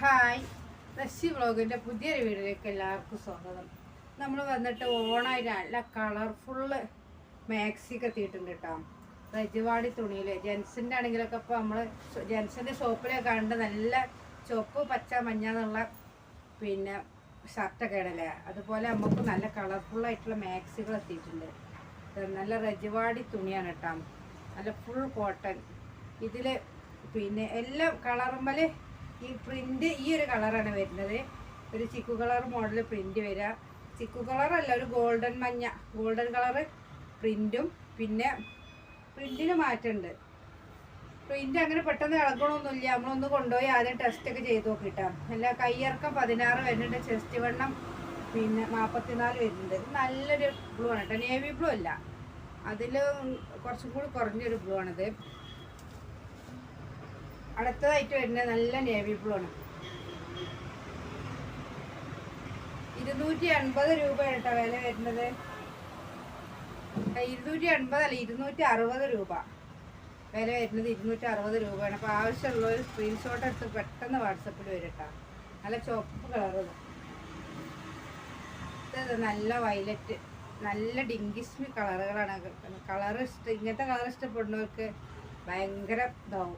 Hi, റഷി വ്ളോഗിൻ്റെ പുതിയൊരു വീഡിയോയിലേക്ക് എല്ലാവർക്കും സ്വാഗതം. നമ്മൾ വന്നിട്ട് ഓണായിട്ട് നല്ല കളർഫുള്ള് മാക്സിയൊക്കെ എത്തിയിട്ടുണ്ട് കേട്ടോ. റജവാടി തുണിയിൽ ജെൻസിൻ്റെ ആണെങ്കിലൊക്കെ ഇപ്പോൾ നമ്മൾ ജെൻസിൻ്റെ ഷോപ്പിലൊക്കെ കണ്ട് നല്ല ചുവപ്പ് പച്ച മഞ്ഞ എന്നുള്ള പിന്നെ ഷർട്ടൊക്കെ ആണല്ലേ, അതുപോലെ നമുക്ക് നല്ല കളർഫുള്ളായിട്ടുള്ള മാക്സികൾ എത്തിയിട്ടുണ്ട്. നല്ല റജവാടി തുണിയാണ് കേട്ടോ, നല്ല ഫുൾ കോട്ടൺ. ഇതിൽ പിന്നെ എല്ലാം കളറുമ്പോൾ ഈ പ്രിന്റ് ഈ ഒരു കളറാണ് വരുന്നത്. ഒരു ചിക്കു കളർ മോഡൽ പ്രിന്റ് വരിക. ചിക്കു കളറല്ല, ഒരു ഗോൾഡൻ മഞ്ഞ ഗോൾഡൻ കളറ് പ്രിന്റും. പിന്നെ പ്രിന്റിന് മാറ്റമുണ്ട്. പ്രിന്റ് അങ്ങനെ പെട്ടെന്ന് ഇളകണമൊന്നുമില്ല. നമ്മളൊന്ന് കൊണ്ടുപോയി ആദ്യം ടെസ്റ്റൊക്കെ ചെയ്ത് നോക്കിയിട്ടാ. എല്ലാ കയ്യിറക്കം 16 വരുന്നുണ്ട്, ചെസ്റ്റ് വണ്ണം പിന്നെ 44 വരുന്നുണ്ട്. നല്ലൊരു ബ്ലൂ ആണ് കേട്ടോ, നേവി ബ്ലൂ അല്ല, അതിൽ കുറച്ചും കൂടി കുറഞ്ഞൊരു ബ്ലൂ ആണിത്. അടുത്തതായിട്ട് വരുന്നത് നല്ല നേവി ബ്ലൂ ആണ്. 280 രൂപയാണ് കേട്ടോ വില വരുന്നത്. 280 അല്ല, 260 രൂപ വില വരുന്നത്. 260 രൂപയാണ്. അപ്പോൾ ആവശ്യമുള്ള ഒരു സ്ക്രീൻഷോട്ട് എടുത്ത് പെട്ടെന്ന് വാട്സപ്പിൽ വരും കേട്ടോ. നല്ല ചുവപ്പ് കളറ്, ഇത് നല്ല വയലറ്റ്, നല്ല ഡിങ്കിസ്മി കളറുകളാണ്. ഇങ്ങനത്തെ കളർ ഇഷ്ടപ്പെടുന്നവർക്ക് ഭയങ്കര ഇതാവും.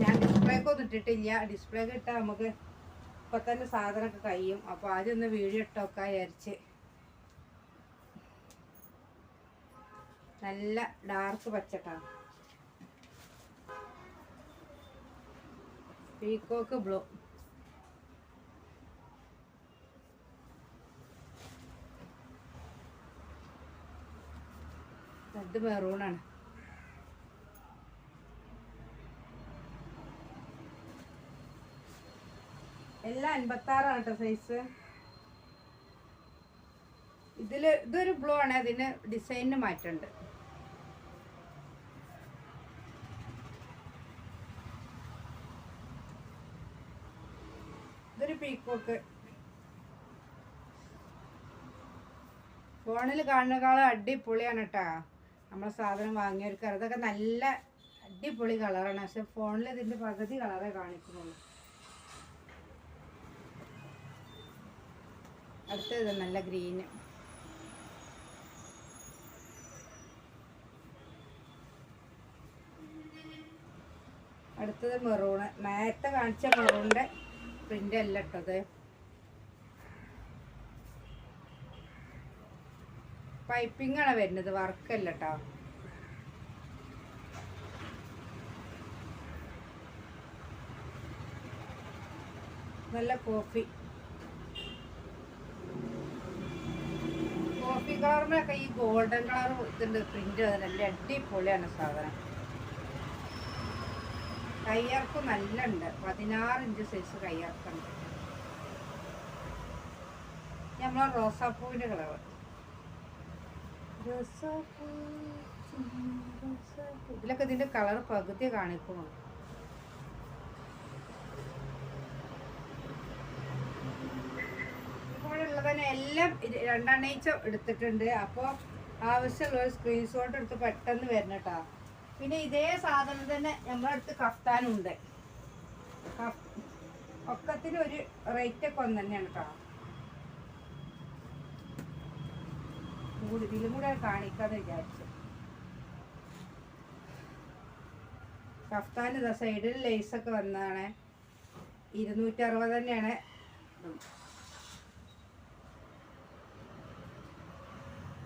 ഞാൻ ഡിസ്പ്ലേക്ക് ഒന്നും ഇട്ടിട്ടില്ല. ഡിസ്പ്ലേക്ക് ഇട്ടാൽ നമുക്ക് ഇപ്പം തന്നെ സാധനമൊക്കെ കഴിയും. അപ്പോൾ ആദ്യം ഒന്ന് വീഡിയോ ഇട്ടൊക്കെ വിചാരിച്ച്. നല്ല ഡാർക്ക് പച്ചട്ടാണ്, പീക്കോക്ക് ബ്ലൂ. ഇത് മെറൂണാണ്. എല്ലാം 56 കേട്ടോ സൈസ്. ഇതൊരു ബ്ലൂ ആണ്, അതിന് ഡിസൈനിന് മാറ്റമുണ്ട്. ഇതൊരു പീക്കോക്ക്. ഫോണിൽ കാണുന്നേക്കാളും അടിപൊളിയാണ് കേട്ടോ നമ്മളെ സാധനം വാങ്ങിയവർക്ക്. അതൊക്കെ നല്ല അടിപൊളി കളറാണ്, പക്ഷെ ഫോണിൽ ഇതിൻ്റെ പകുതി കളറേ കാണിക്കുന്നുള്ളൂ. അടുത്തത് നല്ല ഗ്രീന്. അടുത്തത് മെറൂണ്. നേരത്തെ കാണിച്ച മെറൂണിൻ്റെ പ്രിന്റ് അല്ല ഇട്ടത്. പൈപ്പിംഗ് ആണ് വരുന്നത്, വർക്കല്ല കേട്ടോ. നല്ല കോഫി കളറിനൊക്കെ ഈ ഗോൾഡൻ കളർ ഇതുണ്ട് പ്രിന്റ്. നല്ല അടിപൊളിയാണ് സാധനം. കയ്യിറക്കം നല്ല ഉണ്ട്, 16 ഇഞ്ച് സൈസ് കയ്യിറക്കുണ്ട്. നമ്മളെ റോസാപ്പൂവിൻ്റെ കളർ. ഇതിലൊക്കെ ഇതിൻ്റെ കളർ പകുതി കാണിക്കുന്നു. തന്നെ എല്ലാം 2 എണ്ണയിച്ച എടുത്തിട്ടുണ്ട്. അപ്പോൾ ആവശ്യമുള്ള ഒരു സ്ക്രീൻഷോട്ട് എടുത്ത് പെട്ടെന്ന് വരണം കേട്ടോ. പിന്നെ ഇതേ സാധനം തന്നെ നമ്മുടെ അടുത്ത് കഫ്താനുണ്ട്. ഒക്കത്തിന് ഒരു റേറ്റ് ഒക്കെ ഒന്ന് തന്നെയാണ് കേട്ടോ. ഇതിലും കൂടെ കാണിക്കാന്ന് വിചാരിച്ചു. കഫ്താൻ ഇതാ സൈഡിൽ ലേസൊക്കെ വന്നതാണ്. 260 തന്നെയാണ്.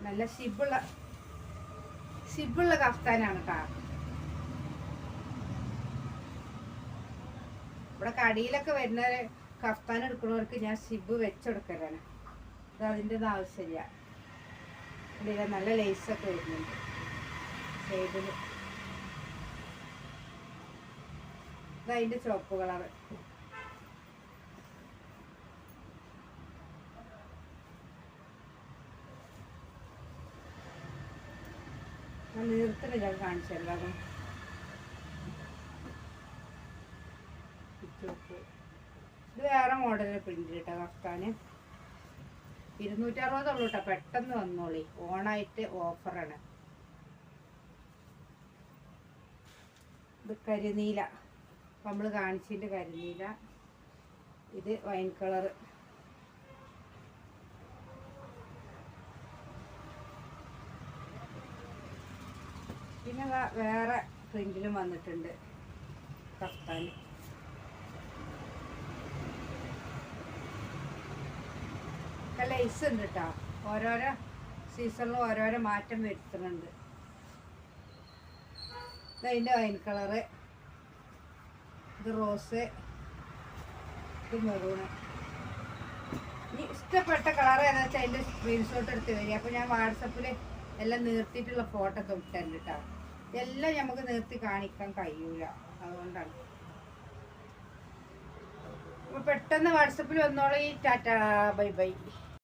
നല്ല ഷിബുള്ള കഫ്താനാണ് കേട്ടോ. ഇവിടെ കടിയിലൊക്കെ വരുന്ന കഫ്താൻ എടുക്കുന്നവർക്ക് ഞാൻ ഷിബ് വെച്ചെടുക്കലാണ്. ഇത് അതിൻ്റെ ഒന്നും ആവശ്യമില്ല. ഇതിൽ നല്ല ലേസൊക്കെ വരുന്നുണ്ട് സൈഡിൽ. ഇതതിൻ്റെ ചുവപ്പ് കളറ്. നീർത്തിട്ട് ഞാൻ കാണിച്ചല്ലോ. അതും ഇത് വേറെ മോഡലിൽ പ്രിന്റ് കേട്ടോ കഫ്താന്. 260 ഉള്ളൂ കേട്ടോ. പെട്ടെന്ന് വന്നോളി, ഓണായിട്ട് ഓഫറാണ്. ഇത് കരിനീല, നമ്മൾ കാണിച്ചതിൻ്റെ കരിനീല. ഇത് വൈൻ കളർ. പിന്നെ വേറെ പ്രിന്റിലും വന്നിട്ടുണ്ട് കഫ്താൻ. ലൈസ് ഉണ്ട് കേട്ടോ. ഓരോരോ സീസണിലും ഓരോരോ മാറ്റം വരുത്തുന്നുണ്ട്. ഇതിൻ്റെ വൈൻ കളറ്, ഇത് റോസ്, ഇത് മെറൂണ്. ഇനി ഇഷ്ടപ്പെട്ട കളർ ഏതാ വെച്ചാൽ അതിൻ്റെ സ്ക്രീൻഷോട്ട് എടുത്ത് വരിക. അപ്പോൾ ഞാൻ വാട്സപ്പിൽ എല്ലാം നിർത്തിയിട്ടുള്ള ഫോട്ടോ ഒക്കെ ഇട്ടുണ്ട് കേട്ടോ. എല്ലാം നമുക്ക് നിർത്തി കാണിക്കാൻ കഴിയൂല, അതുകൊണ്ടാണ്. അപ്പോൾ പെട്ടെന്ന് വാട്സപ്പിൽ വന്നോളൂ. Tata, bye bye.